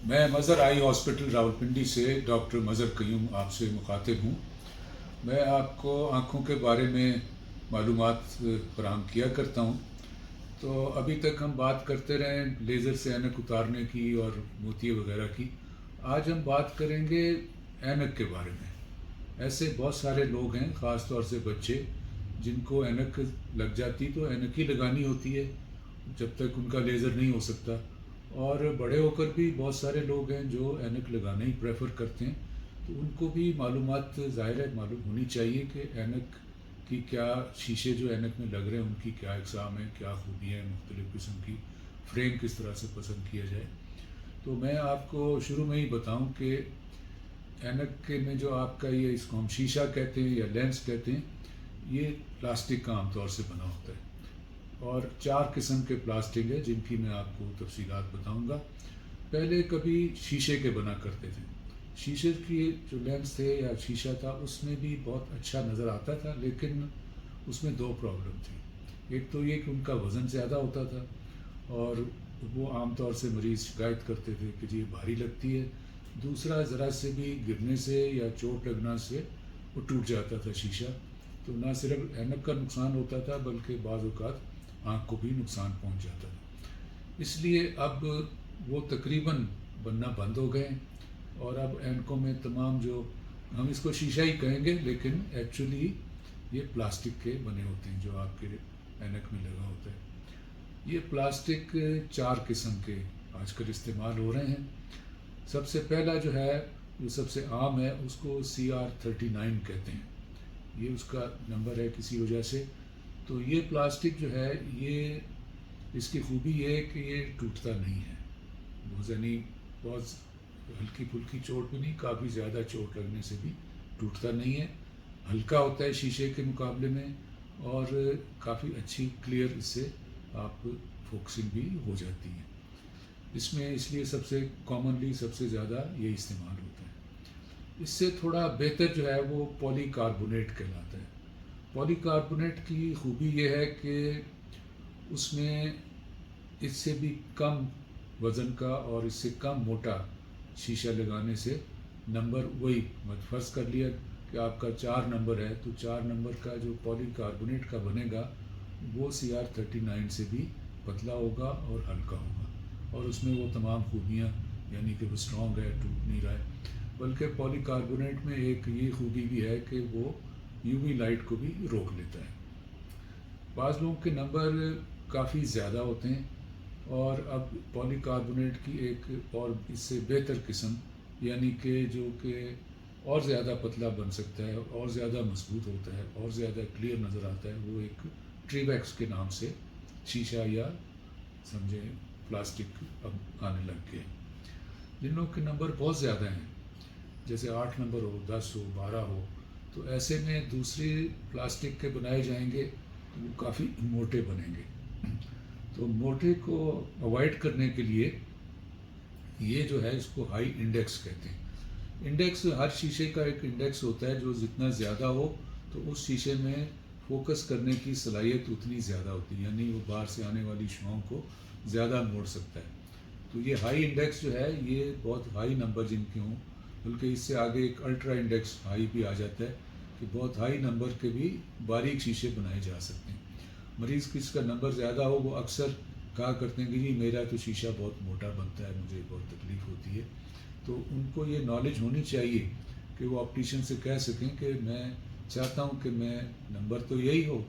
میں مظہر آئی ہاسپٹل راولپنڈی سے ڈاکٹر مظہر قیوم آپ سے مخاطب ہوں۔ میں آپ کو آنکھوں کے بارے میں معلومات فراہم کیا کرتا ہوں۔ تو ابھی تک ہم بات کرتے رہے ہیں لیزر سے اینک اتارنے کی اور موتیے وغیرہ کی۔ آج ہم بات کریں گے اینک کے بارے میں۔ ایسے بہت سارے لوگ ہیں، خاص طور سے بچے، جن کو اینک لگ جاتی تو اینک ہی لگانی ہوتی ہے جب تک ان کا لیزر نہیں ہو سکتا۔ اور بڑے ہو کر بھی بہت سارے لوگ ہیں جو اینک لگانا ہی پریفر کرتے ہیں، تو ان کو بھی معلومات ظاہر ہے معلوم ہونی چاہیے کہ اینک کی کیا، شیشے جو اینک میں لگ رہے ہیں ان کی کیا اقسام ہیں، کیا خوبیاں ہیں، مختلف قسم کی فریم کس طرح سے پسند کیا جائے۔ تو میں آپ کو شروع میں ہی بتاؤں کہ اینک کے میں جو آپ کا یہ، اس کو ہم شیشہ کہتے ہیں یا لینس کہتے ہیں، یہ پلاسٹک کا عام طور سے بنا ہوتا ہے، اور 4 قسم کے پلاسٹک ہے جن کی میں آپ کو تفصیلات بتاؤں گا۔ پہلے کبھی شیشے کے بنا کرتے تھے۔ شیشے کی جو لینس تھے یا شیشہ تھا اس میں بھی بہت اچھا نظر آتا تھا، لیکن اس میں 2 پرابلم تھی۔ ایک تو یہ کہ ان کا وزن زیادہ ہوتا تھا، اور وہ عام طور سے مریض شکایت کرتے تھے کہ جی یہ بھاری لگتی ہے۔ دوسرا، ذرا سے بھی گرنے سے یا چوٹ لگنا سے وہ ٹوٹ جاتا تھا شیشہ، تو نہ صرف اینک کا نقصان ہوتا تھا بلکہ بعض اوقات آنکھ کو بھی نقصان پہنچ جاتا تھا۔ اس لیے اب وہ تقریباً بننا بند ہو گئے ہیں، اور اب اینکوں میں تمام جو، ہم اس کو شیشہ ہی کہیں گے لیکن ایکچولی یہ پلاسٹک کے بنے ہوتے ہیں جو آپ کے اینک میں لگا ہوتا ہے۔ یہ پلاسٹک 4 قسم کے آج کل استعمال ہو رہے ہیں۔ سب سے پہلا جو ہے، جو سب سے عام ہے، اس کو CR39 کہتے ہیں۔ یہ اس کا نمبر ہے کسی وجہ سے۔ تو یہ پلاسٹک جو ہے، یہ اس کی خوبی یہ ہے کہ یہ ٹوٹتا نہیں ہے، یعنی بہت ہلکی پھلکی چوٹ بھی نہیں، کافی زیادہ چوٹ لگنے سے بھی ٹوٹتا نہیں ہے، ہلکا ہوتا ہے شیشے کے مقابلے میں، اور کافی اچھی کلیئر اس سے آپ فوکسنگ بھی ہو جاتی ہے اس میں، اس لیے سب سے کامنلی سب سے زیادہ یہ استعمال ہوتا ہے۔ اس سے تھوڑا بہتر جو ہے وہ پولی کاربونیٹ کہلاتا ہے۔ پولی کاربونیٹ کی خوبی یہ ہے کہ اس میں اس سے بھی کم وزن کا اور اس سے کم موٹا شیشہ لگانے سے نمبر وہی، فرض کر لیا کہ آپ کا 4 نمبر ہے، تو 4 نمبر کا جو پولی کاربونیٹ کا بنے گا وہ CR39 سے بھی پتلا ہوگا اور ہلکا ہوگا، اور اس میں وہ تمام خوبیاں، یعنی کہ وہ اسٹرانگ ہے، ٹوٹ نہیں رہا ہے، بلکہ پولی کاربونیٹ میں ایک یہ خوبی بھی ہے کہ وہ UV لائٹ کو بھی روک لیتا ہے۔ بعض لوگوں کے نمبر کافی زیادہ ہوتے ہیں، اور اب پولی کاربونیٹ کی ایک اور اس سے بہتر قسم، یعنی کہ جو کہ اور زیادہ پتلا بن سکتا ہے اور زیادہ مضبوط ہوتا ہے اور زیادہ کلیئر نظر آتا ہے، وہ ایک ٹریویکس کے نام سے شیشہ یا سمجھیں پلاسٹک اب آنے لگ گئے۔ جن لوگوں کے نمبر بہت زیادہ ہیں، جیسے 8 نمبر ہو، 10 ہو، 12 ہو، تو ایسے میں دوسری پلاسٹک کے بنائے جائیں گے تو وہ کافی موٹے بنیں گے۔ تو موٹے کو اوائڈ کرنے کے لیے یہ جو ہے، اس کو ہائی انڈیکس کہتے ہیں۔ انڈیکس، ہر شیشے کا ایک انڈیکس ہوتا ہے، جو جتنا زیادہ ہو تو اس شیشے میں فوکس کرنے کی صلاحیت اتنی زیادہ ہوتی ہے، یعنی وہ باہر سے آنے والی شعاؤں کو زیادہ موڑ سکتا ہے۔ تو یہ ہائی انڈیکس جو ہے، یہ بہت ہائی نمبر جن کے ہوں، بلکہ اس سے آگے ایک الٹرا انڈیکس ہائی بھی آ جاتا ہے کہ بہت ہائی نمبر کے بھی باریک شیشے بنائے جا سکتے ہیں۔ مریض کس کا نمبر زیادہ ہو وہ اکثر کہا کرتے ہیں کہ جی میرا تو شیشہ بہت موٹا بنتا ہے، مجھے بہت تکلیف ہوتی ہے۔ تو ان کو یہ نالج ہونی چاہیے کہ وہ آپٹیشین سے کہہ سکیں کہ میں چاہتا ہوں کہ میں نمبر تو یہی ہو،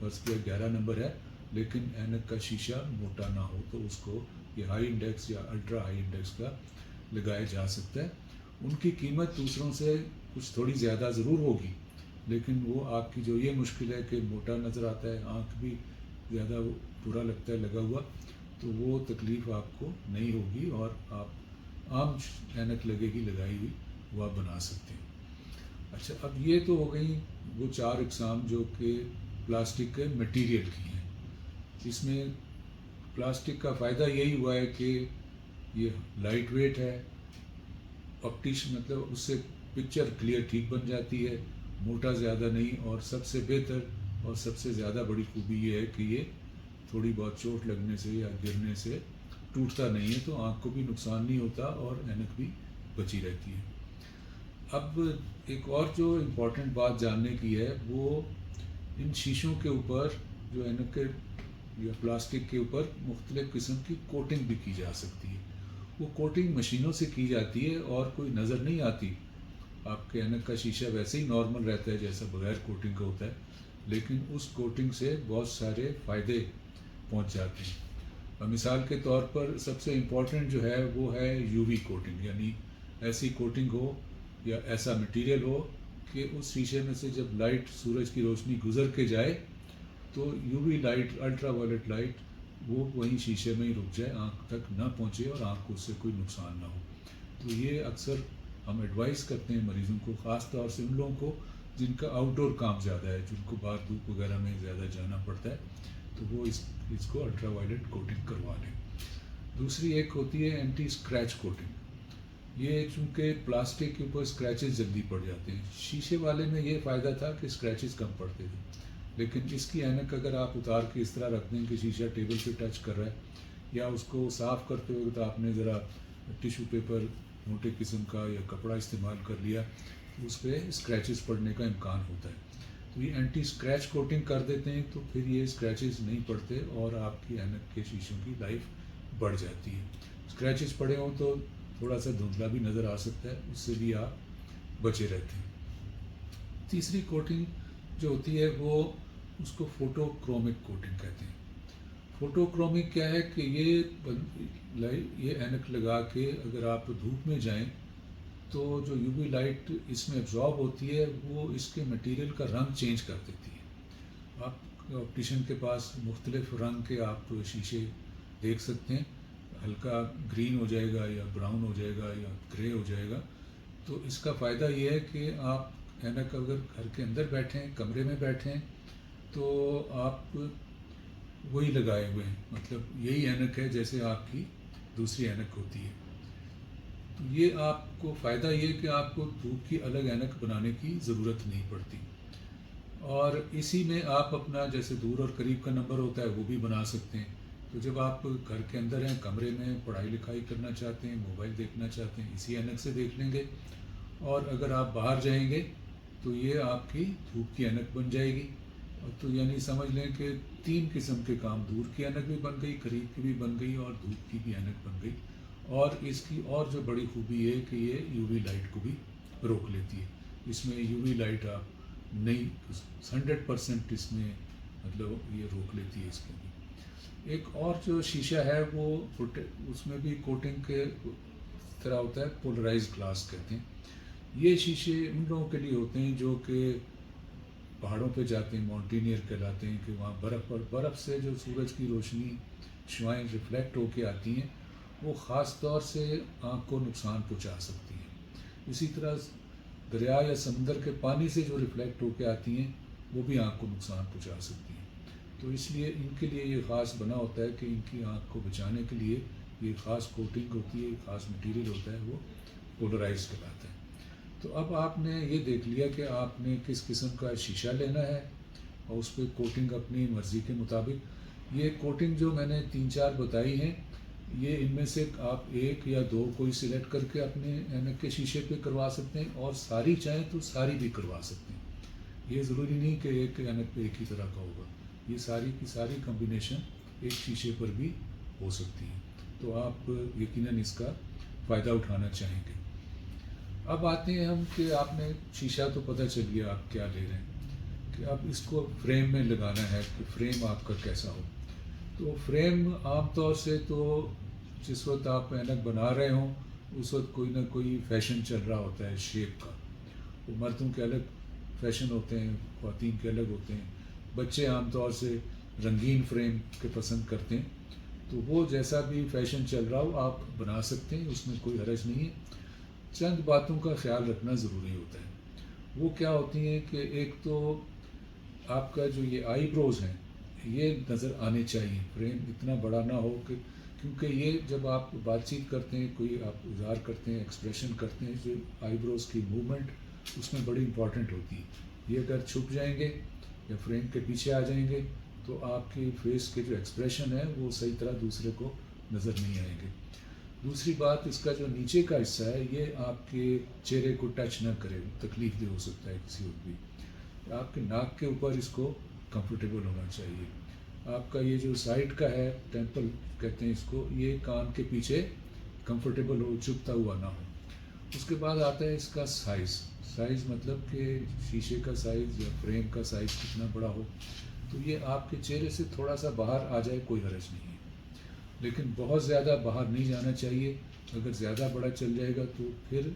بس کہ 11 نمبر ہے، لیکن اینک کا شیشہ موٹا نہ ہو، تو اس کو یہ ہائی انڈیکس یا الٹرا ہائی انڈیکس کا لگایا جا سکتا ہے۔ ان کی قیمت دوسروں سے کچھ تھوڑی زیادہ ضرور ہوگی، لیکن وہ آپ کی جو یہ مشکل ہے کہ موٹا نظر آتا ہے، آنکھ بھی زیادہ برا لگتا ہے لگا ہوا، تو وہ تکلیف آپ کو نہیں ہوگی، اور آپ عام اینک لگے گی لگائی ہوئی وہ آپ بنا سکتے ہیں۔ اچھا، اب یہ تو ہو گئی وہ 4 اقسام جو کہ پلاسٹک کے مٹیریل کی ہیں۔ اس میں پلاسٹک کا فائدہ یہی ہوا ہے کہ یہ لائٹ ویٹ ہے، آپٹیشن مطلب اس سے پکچر کلیئر ٹھیک بن جاتی ہے، موٹا زیادہ نہیں، اور سب سے بہتر اور سب سے زیادہ بڑی خوبی یہ ہے کہ یہ تھوڑی بہت چوٹ لگنے سے یا گرنے سے ٹوٹتا نہیں ہے تو آنکھ کو بھی نقصان نہیں ہوتا اور اینک بھی بچی رہتی ہے۔ اب ایک اور جو امپورٹنٹ بات جاننے کی ہے وہ ان شیشوں کے اوپر جو اینک کے یا پلاسٹک کے اوپر مختلف قسم کی کوٹنگ بھی کی جا سکتی ہے۔ وہ کوٹنگ مشینوں سے کی جاتی ہے اور کوئی نظر نہیں آتی، آپ کے اینک کا شیشہ ویسے ہی نارمل رہتا ہے جیسا بغیر کوٹنگ کا ہوتا ہے، لیکن اس کوٹنگ سے بہت سارے فائدے پہنچ جاتے ہیں۔ مثال کے طور پر سب سے امپورٹنٹ جو ہے وہ ہے یو وی کوٹنگ، یعنی ایسی کوٹنگ ہو یا ایسا مٹیریل ہو کہ اس شیشے میں سے جب لائٹ سورج کی روشنی گزر کے جائے تو U V light, ultraviolet light وہ وہیں شیشے میں ہی رک جائے، آنکھ تک نہ پہنچے اور آنکھ کو اس سے کوئی نقصان نہ ہو۔ تو یہ اکثر ہم ایڈوائز کرتے ہیں مریضوں کو، خاص طور سے ان لوگوں کو جن کا آؤٹ ڈور کام زیادہ ہے، جن کو باہر دھوپ وغیرہ میں زیادہ جانا پڑتا ہے، تو وہ اس کو الٹرا وائلٹ کوٹنگ کروا لیں۔ دوسری ایک ہوتی ہے اینٹی اسکریچ کوٹنگ۔ یہ چونکہ پلاسٹک کے اوپر اسکریچز جلدی پڑ جاتے ہیں، شیشے والے میں یہ فائدہ تھا کہ اسکریچز کم پڑتے تھے، لیکن اس کی اینک اگر آپ اتار کے اس طرح رکھ دیں کہ شیشہ ٹیبل پہ ٹچ کر رہا ہے، یا اس کو صاف کرتے ہوئے تو آپ نے ذرا ٹیشو پیپر موٹے قسم کا یا کپڑا استعمال کر لیا، اس پہ اسکریچز پڑنے کا امکان ہوتا ہے۔ تو یہ اینٹی اسکریچ کوٹنگ کر دیتے ہیں تو پھر یہ اسکریچز نہیں پڑتے اور آپ کی اینک کے شیشوں کی لائف بڑھ جاتی ہے۔ اسکریچز پڑے ہوں تو تھوڑا سا دھندلا بھی نظر آ سکتا ہے، اس سے بھی آپ بچے رہتے ہیں۔ تیسری کوٹنگ جو ہوتی ہے وہ اس کو فوٹو کرومک کوٹنگ کہتے ہیں۔ فوٹو کرومک کیا ہے کہ یہ اینک لگا کے اگر آپ دھوپ میں جائیں تو جو یو وی لائٹ اس میں ایبزارب ہوتی ہے وہ اس کے مٹیریل کا رنگ چینج کر دیتی ہے۔ آپ آپٹیشین کے پاس مختلف رنگ کے آپ شیشے دیکھ سکتے ہیں، ہلکا گرین ہو جائے گا یا براؤن ہو جائے گا یا گرے ہو جائے گا۔ تو اس کا فائدہ یہ ہے کہ آپ اینک اگر گھر کے اندر بیٹھیں، کمرے میں بیٹھیں، تو آپ وہی لگائے ہوئے ہیں، مطلب یہی اینک ہے جیسے آپ کی دوسری اینک ہوتی ہے۔ تو یہ آپ کو فائدہ یہ کہ آپ کو دھوپ کی الگ اینک بنانے کی ضرورت نہیں پڑتی، اور اسی میں آپ اپنا جیسے دور اور قریب کا نمبر ہوتا ہے وہ بھی بنا سکتے ہیں۔ تو جب آپ گھر کے اندر ہیں، کمرے میں پڑھائی لکھائی کرنا چاہتے ہیں، موبائل دیکھنا چاہتے ہیں، اسی اینک سے دیکھ لیں گے، اور اگر آپ باہر جائیں گے تو یہ آپ کی دھوپ کی اینک بن جائے گی۔ تو یعنی سمجھ لیں کہ 3 قسم کے کام، دور کی اینک بھی بن گئی، قریب کی بھی بن گئی اور دھوپ کی بھی اینک بن گئی۔ اور اس کی اور جو بڑی خوبی ہے کہ یہ یو وی لائٹ کو بھی روک لیتی ہے۔ اس میں یو وی لائٹ آپ نہیں 100% اس میں مطلب یہ روک لیتی ہے اس کو بھی۔ ایک اور جو شیشہ ہے وہ اس میں بھی کوٹنگ کے طرح ہوتا ہے، پولرائز گلاس کہتے ہیں۔ یہ شیشے ان لوگوں کے لیے ہوتے ہیں جو کہ پہاڑوں پہ جاتے ہیں، ماؤنٹینئر کہلاتے ہیں، کہ وہاں برف سے جو سورج کی روشنی شعائیں ریفلیکٹ ہو کے آتی ہیں وہ خاص طور سے آنکھ کو نقصان پہنچا سکتی ہیں۔ اسی طرح دریا یا سمندر کے پانی سے جو ریفلیکٹ ہو کے آتی ہیں وہ بھی آنکھ کو نقصان پہنچا سکتی ہیں۔ تو اس لیے ان کے لیے یہ خاص بنا ہوتا ہے کہ ان کی آنکھ کو بچانے کے لیے یہ خاص کوٹنگ ہوتی ہے، ایک خاص مٹیریل ہوتا ہے، وہ پولرائز کہلاتا ہے۔ تو اب آپ نے یہ دیکھ لیا کہ آپ نے کس قسم کا شیشہ لینا ہے اور اس پہ کوٹنگ اپنی مرضی کے مطابق۔ یہ کوٹنگ جو میں نے 3-4 بتائی ہیں، یہ ان میں سے آپ 1 یا 2 کوئی سلیکٹ کر کے اپنے اینک کے شیشے پہ کروا سکتے ہیں، اور ساری چاہیں تو ساری بھی کروا سکتے ہیں۔ یہ ضروری نہیں کہ ایک اینک پہ ایک ہی طرح کا ہوگا، یہ ساری کی ساری کمبینیشن ایک شیشے پر بھی ہو سکتی ہے۔ تو آپ یقیناً اس کا فائدہ اٹھانا چاہیں گے۔ اب آتے ہیں ہم کہ آپ نے شیشہ تو پتہ چل گیا آپ کیا لے رہے ہیں، کہ اب اس کو فریم میں لگانا ہے کہ فریم آپ کا کیسا ہو۔ تو فریم عام طور سے تو جس وقت آپ اینک بنا رہے ہوں اس وقت کوئی نہ کوئی فیشن چل رہا ہوتا ہے شیپ کا۔ وہ مردوں کے الگ فیشن ہوتے ہیں، خواتین کے الگ ہوتے ہیں، بچے عام طور سے رنگین فریم کے پسند کرتے ہیں۔ تو وہ جیسا بھی فیشن چل رہا ہو آپ بنا سکتے ہیں، اس میں کوئی حرج نہیں ہے۔ چند باتوں کا خیال رکھنا ضروری ہوتا ہے۔ وہ کیا ہوتی ہیں کہ ایک تو آپ کا جو یہ آئی بروز ہیں یہ نظر آنے چاہیے، فریم اتنا بڑا نہ ہو کہ، کیونکہ یہ جب آپ بات چیت کرتے ہیں، کوئی آپ اظہار کرتے ہیں، ایکسپریشن کرتے ہیں، جو آئی بروز کی موومنٹ اس میں بڑی امپورٹنٹ ہوتی ہے۔ یہ اگر چھپ جائیں گے یا فریم کے پیچھے آ جائیں گے تو آپ کی فیس کے جو ایکسپریشن ہے وہ صحیح طرح دوسرے کو نظر نہیں آئیں گے۔ دوسری بات، اس کا جو نیچے کا حصہ ہے یہ آپ کے چہرے کو ٹچ نہ کرے، تکلیف دہ ہو سکتا ہے کسی وقت بھی۔ آپ کے ناک کے اوپر اس کو کمفرٹیبل ہونا چاہیے۔ آپ کا یہ جو سائڈ کا ہے، ٹیمپل کہتے ہیں اس کو، یہ کان کے پیچھے کمفرٹیبل ہو، چبھتا ہوا نہ ہو۔ اس کے بعد آتا ہے اس کا سائز مطلب کہ شیشے کا سائز یا فریم کا سائز کتنا بڑا ہو، تو یہ آپ کے چہرے سے تھوڑا سا باہر آ جائے کوئی حرج نہیں ہے، لیکن بہت زیادہ باہر نہیں جانا چاہیے۔ اگر زیادہ بڑا چل جائے گا تو پھر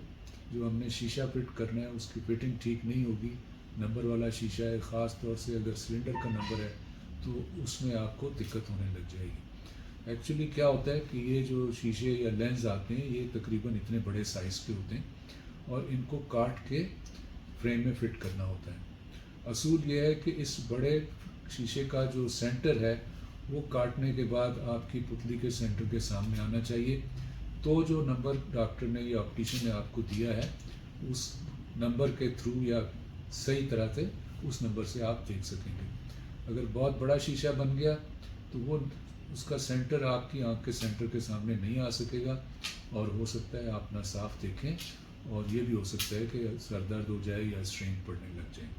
جو ہم نے شیشہ فٹ کرنا ہے اس کی فٹنگ ٹھیک نہیں ہوگی۔ نمبر والا شیشہ ہے، خاص طور سے اگر سلنڈر کا نمبر ہے تو اس میں آپ کو دقت ہونے لگ جائے گی۔ ایکچولی کیا ہوتا ہے کہ یہ جو شیشے یا لینز آتے ہیں یہ تقریباً اتنے بڑے سائز کے ہوتے ہیں اور ان کو کاٹ کے فریم میں فٹ کرنا ہوتا ہے۔ اصول یہ ہے کہ اس بڑے شیشے کا جو سینٹر ہے وہ کاٹنے کے بعد آپ کی پتلی کے سینٹر کے سامنے آنا چاہیے، تو جو نمبر ڈاکٹر نے یا آپٹیشن نے آپ کو دیا ہے اس نمبر کے تھرو یا صحیح طرح سے اس نمبر سے آپ دیکھ سکیں گے۔ اگر بہت بڑا شیشہ بن گیا تو وہ اس کا سینٹر آپ کی آنکھ کے سینٹر کے سامنے نہیں آ سکے گا اور ہو سکتا ہے آپ نہ صاف دیکھیں، اور یہ بھی ہو سکتا ہے کہ سر درد ہو جائے یا اسٹرین پڑنے لگ جائیں۔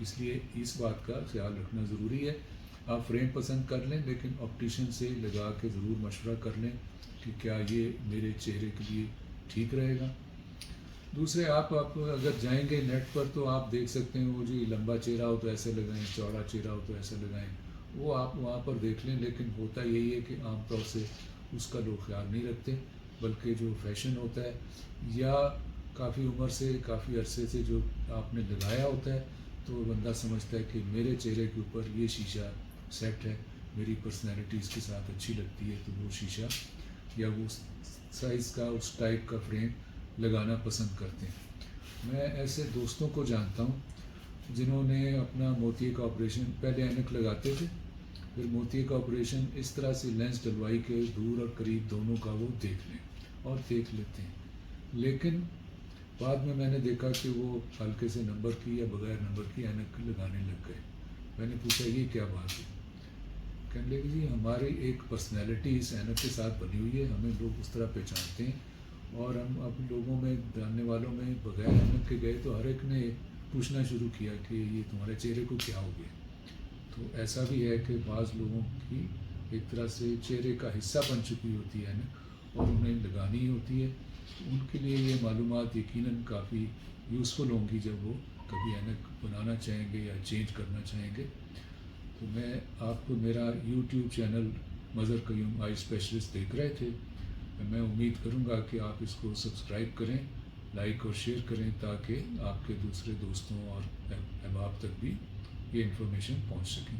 اس لیے اس بات کا خیال رکھنا ضروری ہے۔ آپ فریم پسند کر لیں لیکن آپٹیشین سے لگا کے ضرور مشورہ کر لیں کہ کیا یہ میرے چہرے کے لیے ٹھیک رہے گا۔ دوسرے، آپ اگر جائیں گے نیٹ پر تو آپ دیکھ سکتے ہیں وہ جی لمبا چہرہ ہو تو ایسے لگائیں، چوڑا چہرہ ہو تو ایسے لگائیں، وہ آپ وہاں پر دیکھ لیں، لیکن ہوتا یہی ہے کہ عام طور سے اس کا لوگ خیال نہیں رکھتے، بلکہ جو فیشن ہوتا ہے یا کافی عمر سے کافی عرصے سے جو آپ نے لگایا ہوتا ہے تو بندہ سمجھتا ہے کہ میرے چہرے کے اوپر یہ شیشہ سیٹ ہے، میری پرسنالٹی اس کے ساتھ اچھی لگتی ہے، تو وہ شیشہ یا وہ سائز کا اس ٹائپ کا فریم لگانا پسند کرتے ہیں۔ میں ایسے دوستوں کو جانتا ہوں جنہوں نے اپنا موتیے کا آپریشن، پہلے اینک لگاتے تھے، پھر موتیے کا آپریشن اس طرح سے لینس ڈلوائی کے دور اور قریب دونوں کا وہ دیکھ لیں اور دیکھ لیتے ہیں، لیکن بعد میں نے دیکھا کہ وہ ہلکے سے نمبر کی یا بغیر نمبر کی اینک لگانے لگ گئے۔ میں نے پوچھا یہ کیا بات ہے؟ کہنے لگے جی ہماری ایک پرسنالٹی اس اینک کے ساتھ بنی ہوئی ہے، ہمیں لوگ اس طرح پہچانتے ہیں، اور ہم اب لوگوں میں، جاننے والوں میں بغیر اینک کے گئے تو ہر ایک نے پوچھنا شروع کیا کہ یہ تمہارے چہرے کو کیا ہو گیا۔ تو ایسا بھی ہے کہ بعض لوگوں کی ایک طرح سے چہرے کا حصہ بن چکی ہوتی ہے اینک اور انہیں لگانی ہوتی ہے، ان کے لیے یہ معلومات یقیناً کافی یوزفل ہوں گی جب وہ کبھی اینک بنانا چاہیں گے یا چینج کرنا چاہیں گے۔ تو میں آپ کو، میرا یوٹیوب چینل مظہر قیوم آئی اسپیشلسٹ دیکھ رہے تھے، میں امید کروں گا کہ آپ اس کو سبسکرائب کریں، لائک اور شیئر کریں تاکہ آپ کے دوسرے دوستوں اور احباب تک بھی یہ انفارمیشن پہنچ سکیں۔